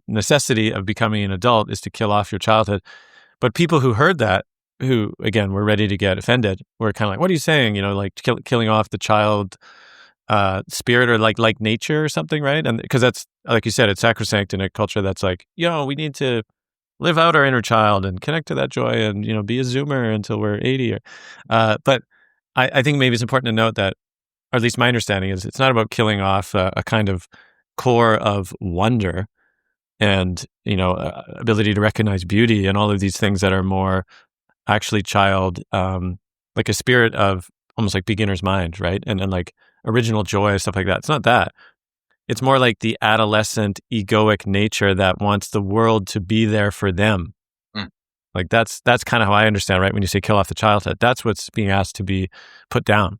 Speaker 1: necessity of becoming an adult is to kill off your childhood. But people who heard that, who again were ready to get offended, were kind of like, "What are you saying? Like killing off the child spirit, or like nature or something, right?" And because that's, like you said, it's sacrosanct in a culture that's like, we need to live out our inner child and connect to that joy, and be a Zoomer until we're 80. But I think maybe it's important to note that, or at least my understanding is, it's not about killing off a kind of core of wonder and ability to recognize beauty and all of these things that are more actually child, like a spirit of almost like beginner's mind, right? And like original joy, stuff like that. It's not that. It's more like the adolescent egoic nature that wants the world to be there for them.
Speaker 2: Mm,
Speaker 1: Like that's kind of how I understand, right? When you say kill off the childhood, that's what's being asked to be put down,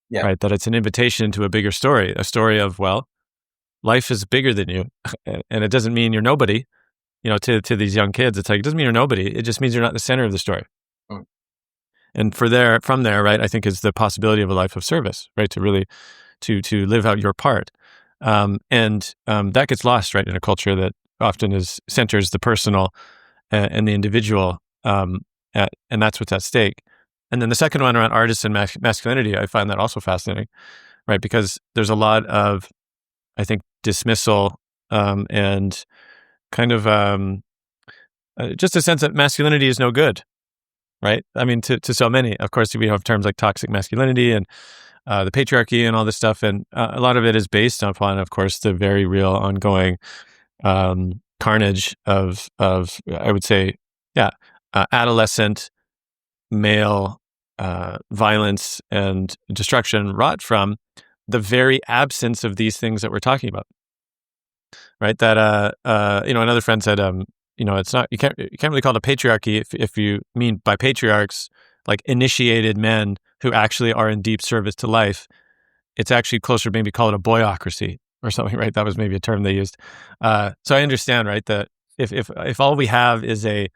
Speaker 2: yeah.
Speaker 1: right? That it's an invitation into a bigger story, a story of, well, life is bigger than you. And it doesn't mean you're nobody, to these young kids. It's like, it doesn't mean you're nobody. It just means you're not the center of the story.
Speaker 2: Mm,
Speaker 1: And from there, right, I think is the possibility of a life of service, right? To really, to live out your part. And that gets lost, right, in a culture that often centers the personal and the individual. And that's what's at stake. And then the second one around artists and masculinity, I find that also fascinating, right? Because there's a lot of, I think, dismissal and kind of just a sense that masculinity is no good, right? I mean, to so many. Of course, we have terms like toxic masculinity and the patriarchy and all this stuff. And a lot of it is based upon, of course, the very real ongoing carnage of I would say, adolescent male violence and destruction wrought from the very absence of these things that we're talking about, right? That another friend said, it's not, you can't really call it a patriarchy if you mean by patriarchs like initiated men who actually are in deep service to life. It's actually closer, maybe call it a boyocracy or something, right? That was maybe a term they used. So I understand, right, that if all we have is a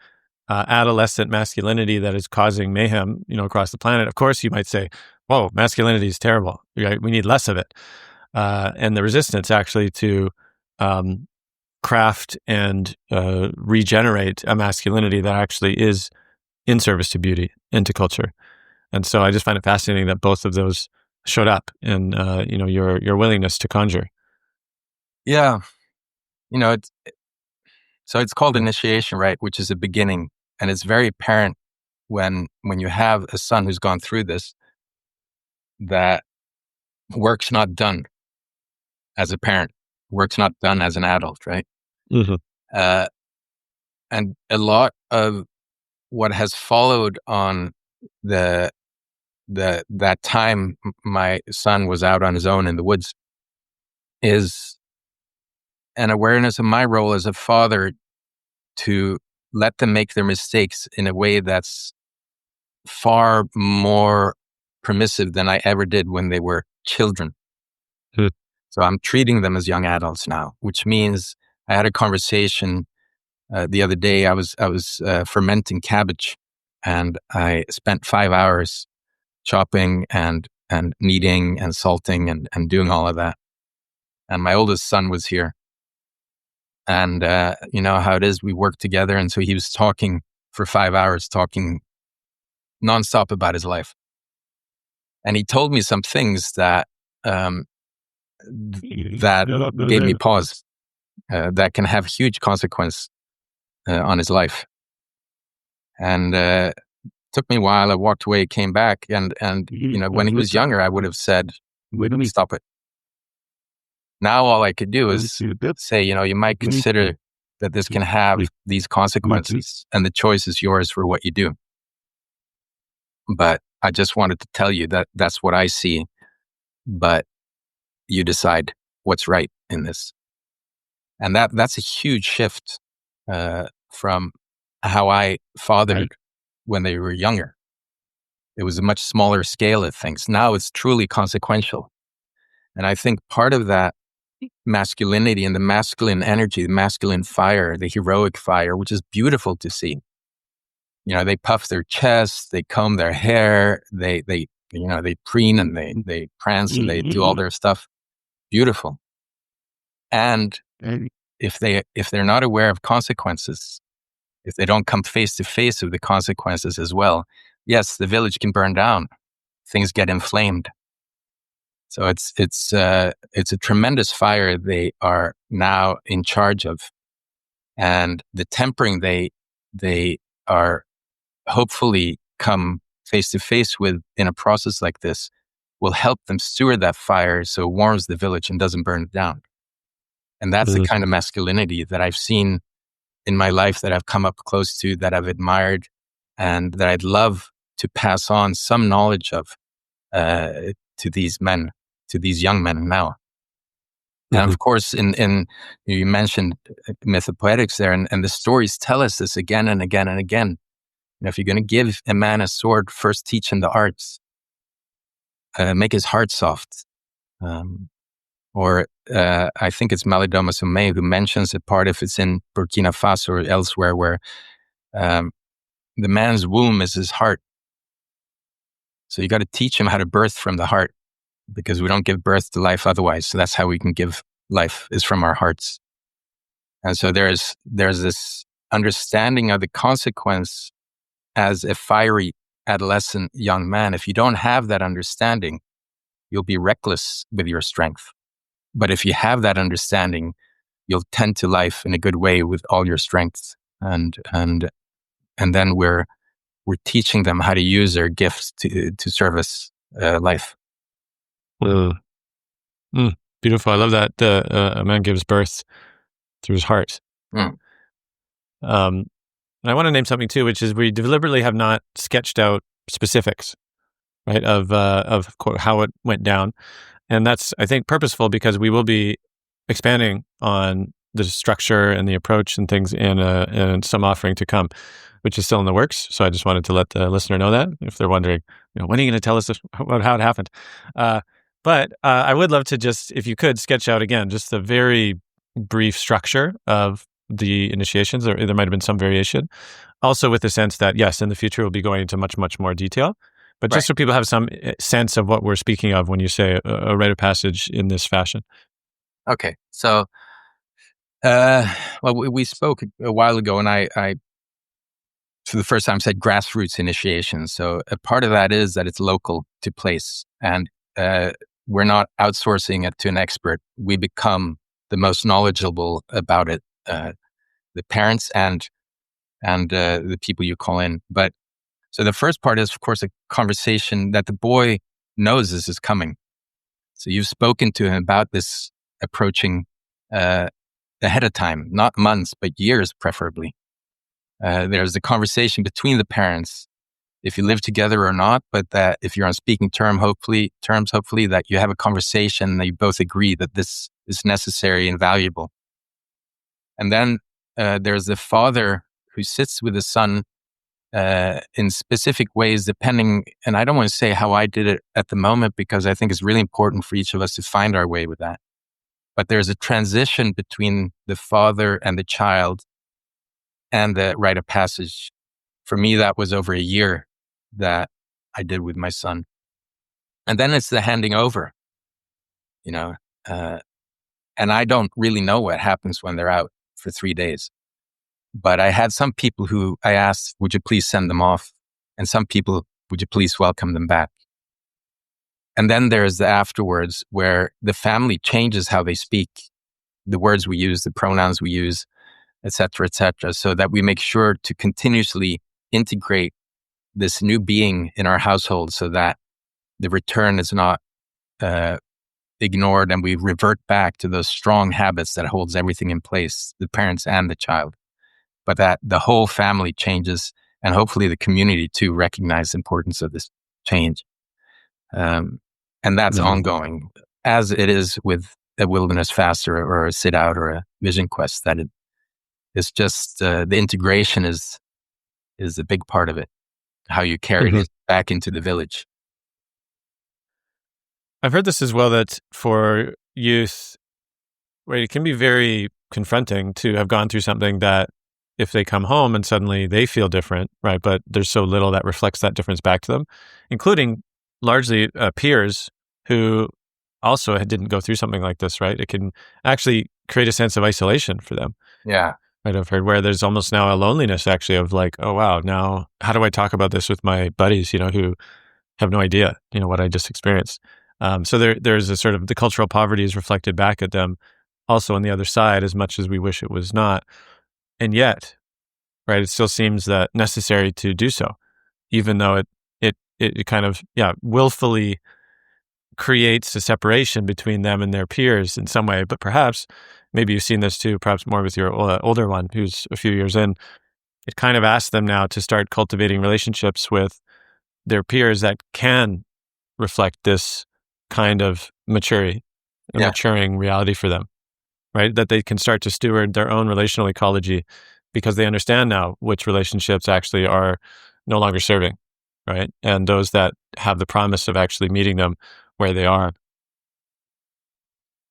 Speaker 1: adolescent masculinity that is causing mayhem, across the planet, of course you might say, whoa, masculinity is terrible, right? We need less of it. And the resistance actually to craft and regenerate a masculinity that actually is in service to beauty and to culture. And so I just find it fascinating that both of those showed up in your willingness to conjure.
Speaker 2: Yeah. It's called initiation, right? Which is a beginning. And it's very apparent when you have a son who's gone through this, that work's not done as a parent, work's not done as an adult, right?
Speaker 1: Mm-hmm.
Speaker 2: And a lot of what has followed on that time my son was out on his own in the woods is an awareness of my role as a father to let them make their mistakes in a way that's far more permissive than I ever did when they were children. So I'm treating them as young adults now, which means I had a conversation the other day. I was fermenting cabbage, and I spent 5 hours chopping and kneading and salting and doing all of that. And my oldest son was here, and you know how it is. We work together, and so he was talking for 5 hours, talking nonstop about his life. And he told me some things that gave me pause. That can have huge consequence on his life. And took me a while. I walked away, came back, and when he was younger, I would have said, "Stop it." Now all I could do is say, you might consider that this can have these consequences, and the choice is yours for what you do. But I just wanted to tell you that that's what I see. But you decide what's right in this. And that's a huge shift from how I fathered when they were younger. It was a much smaller scale of things. Now it's truly consequential. And I think part of that masculinity and the masculine energy, the masculine fire, the heroic fire, which is beautiful to see. They puff their chests, they comb their hair, they preen and they prance and they do all their stuff. Beautiful. And if they're not aware of consequences, if they don't come face to face with the consequences as well, yes, the village can burn down. Things get inflamed. So it's a tremendous fire they are now in charge of, and the tempering they are hopefully come face to face with in a process like this will help them steward that fire so it warms the village and doesn't burn it down. And that's the kind of masculinity that I've seen in my life, that I've come up close to, that I've admired, and that I'd love to pass on some knowledge of to these men, to these young men now. And of course, in you mentioned mythopoetics there, and the stories tell us this again and again and again. If you're going to give a man a sword, first teach him the arts. Make his heart soft. Or I think it's Malidoma Somé who mentions a part, if it's in Burkina Faso or elsewhere, where the man's womb is his heart. So you got to teach him how to birth from the heart, because we don't give birth to life otherwise. So that's how we can give life, is from our hearts. And so there's this understanding of the consequence as a fiery adolescent young man, if you don't have that understanding, you'll be reckless with your strength. But if you have that understanding, you'll tend to life in a good way with all your strengths. And then we're teaching them how to use their gifts to service life.
Speaker 1: Mm. Beautiful. I love that a man gives birth through his heart.
Speaker 2: Mm.
Speaker 1: And I want to name something too, which is we deliberately have not sketched out specifics, right, of quote, how it went down. And that's, I think, purposeful because we will be expanding on the structure and the approach and things in some offering to come, which is still in the works. So I just wanted to let the listener know that if they're wondering, when are you going to tell us about how it happened? But I would love to just, if you could, sketch out again just the very brief structure of the initiations, or there might have been some variation. Also with the sense that, yes, in the future we'll be going into much, much more detail. But just so people have some sense of what we're speaking of when you say a rite of passage in this fashion.
Speaker 2: Okay. So, we spoke a while ago, and I for the first time said grassroots initiation. So a part of that is that it's local to place, and we're not outsourcing it to an expert. We become the most knowledgeable about it, the parents and the people you call in. But so the first part is, of course, a conversation that the boy knows this is coming. So you've spoken to him about this approaching ahead of time, not months, but years, preferably. There's a conversation between the parents, if you live together or not, but that if you're on speaking terms, hopefully that you have a conversation that you both agree that this is necessary and valuable. And then there's the father who sits with the son in specific ways, depending, and I don't want to say how I did it at the moment, because I think it's really important for each of us to find our way with that. But there's a transition between the father and the child and the rite of passage. For me, that was over a year that I did with my son. And then it's the handing over, and I don't really know what happens when they're out for 3 days. But I had some people who I asked, would you please send them off? And some people, would you please welcome them back? And then there's the afterwards where the family changes how they speak, the words we use, the pronouns we use, et cetera, so that we make sure to continuously integrate this new being in our household so that the return is not ignored and we revert back to those strong habits that holds everything in place, the parents and the child. But that the whole family changes, and hopefully the community too recognize the importance of this change. And that's ongoing, as it is with a wilderness fast or a sit out or a vision quest. That it's just the integration is a big part of it. How you carry it back into the village.
Speaker 1: I've heard this as well, that for youth, right, it can be very confronting to have gone through something that if they come home and suddenly they feel different, right, but there's so little that reflects that difference back to them, including largely peers who also didn't go through something like this, right? It can actually create a sense of isolation for them.
Speaker 2: Yeah.
Speaker 1: Right, I've heard where there's almost now a loneliness actually of like, oh wow, now how do I talk about this with my buddies, who have no idea, what I just experienced. So there's a sort of the cultural poverty is reflected back at them also on the other side, as much as we wish it was not. And yet, right, it still seems that necessary to do so, even though it kind of, willfully creates a separation between them and their peers in some way. But perhaps, maybe you've seen this too, perhaps more with your older one who's a few years in, it kind of asks them now to start cultivating relationships with their peers that can reflect this kind of maturing reality for them, right? That they can start to steward their own relational ecology because they understand now which relationships actually are no longer serving, right? And those that have the promise of actually meeting them where they are.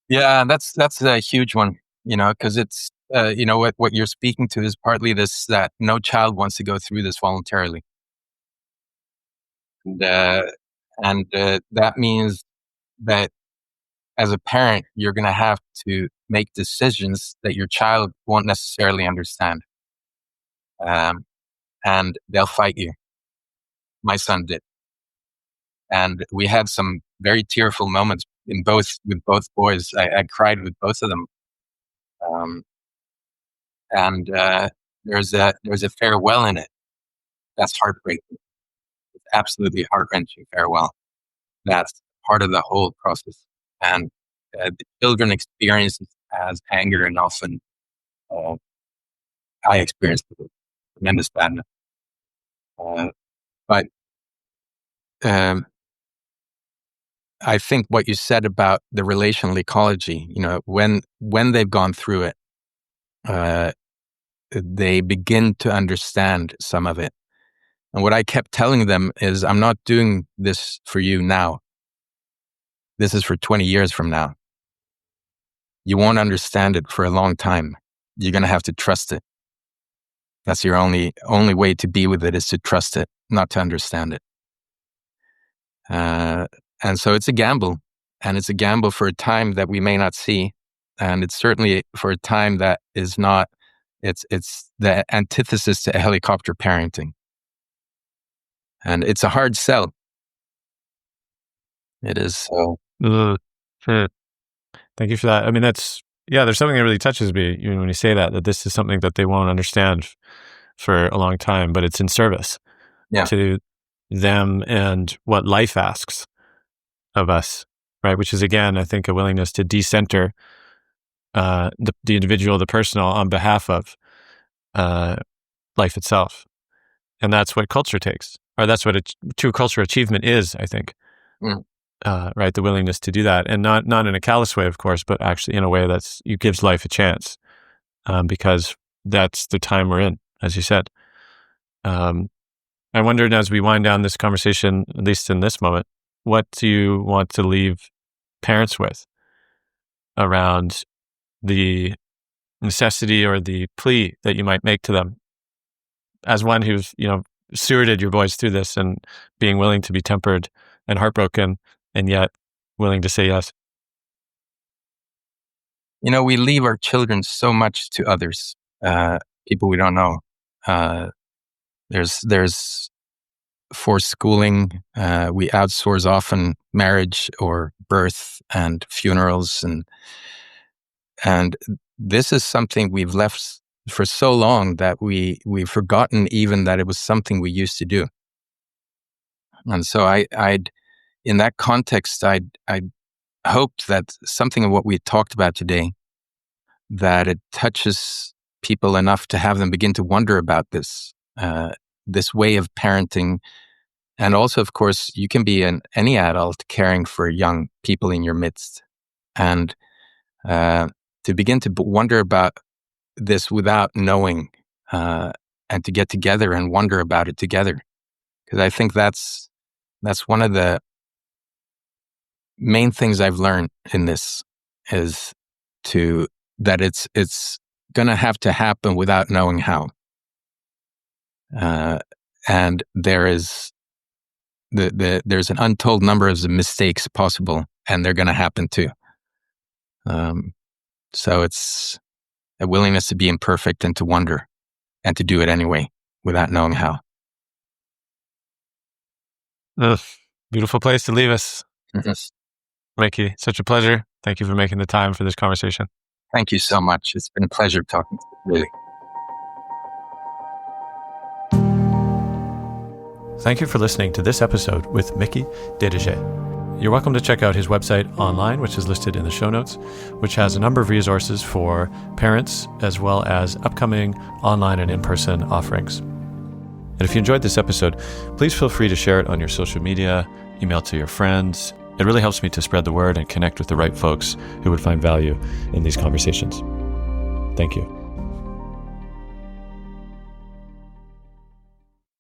Speaker 2: Yeah, that's a huge one, because it's, what you're speaking to is partly this, that no child wants to go through this voluntarily. And that means that as a parent, you're going to have to make decisions that your child won't necessarily understand. And they'll fight you. my son did. And we had some very tearful moments with both boys. I cried with both of them. And there's a farewell in it that's heartbreaking. It's absolutely heart-wrenching farewell. That's part of the whole process. And the children experience it as anger, and often I experienced it with tremendous sadness. But I think what you said about the relational ecology, when they've gone through it, they begin to understand some of it. And what I kept telling them is, I'm not doing this for you now. This is for 20 years from now. You won't understand it for a long time. You're going to have to trust it. That's your only way to be with it, is to trust it, not to understand it. And so it's a gamble, and it's a gamble for a time that we may not see. And it's certainly for a time that is not, it's the antithesis to helicopter parenting. And it's a hard sell. It is. So.
Speaker 1: Thank you for that. I mean, there's something that really touches me when you say that this is something that they won't understand for a long time, but it's in service to them and what life asks of us, right? Which is, again, I think, a willingness to decenter the individual, the personal, on behalf of life itself. And that's what culture takes, or that's what a true culture achievement is, I think. Right, the willingness to do that, and not in a callous way, of course, but actually in a way that gives life a chance, because that's the time we're in, as you said. I wondered, as we wind down this conversation, at least in this moment, what do you want to leave parents with around the necessity or the plea that you might make to them, as one who's stewarded your boys through this, and being willing to be tempered and heartbroken, and yet willing to say yes?
Speaker 2: We leave our children so much to others, people we don't know. There's forced schooling. We outsource often marriage or birth and funerals, and this is something we've left for so long that we've forgotten even that it was something we used to do. And so I'd in that context, I hope that something of what we talked about today, that it touches people enough to have them begin to wonder about this way of parenting. And also, of course, you can be any adult caring for young people in your midst, and to begin to wonder about this without knowing, and to get together and wonder about it together. Because I think that's one of the main things I've learned in this, is that it's going to have to happen without knowing how. And there's an untold number of mistakes possible, and they're going to happen too. So it's a willingness to be imperfect and to wonder, and to do it anyway without knowing how.
Speaker 1: Beautiful place to leave us.
Speaker 2: Yes.
Speaker 1: Miki, such a pleasure. Thank you for making the time for this conversation.
Speaker 2: Thank you so much. It's been a pleasure talking to you, really.
Speaker 1: Thank you for listening to this episode with Miki Dedijer. You're welcome to check out his website online, which is listed in the show notes, which has a number of resources for parents, as well as upcoming online and in-person offerings. And if you enjoyed this episode, please feel free to share it on your social media, email to your friends. It really helps me to spread the word and connect with the right folks who would find value in these conversations. Thank you.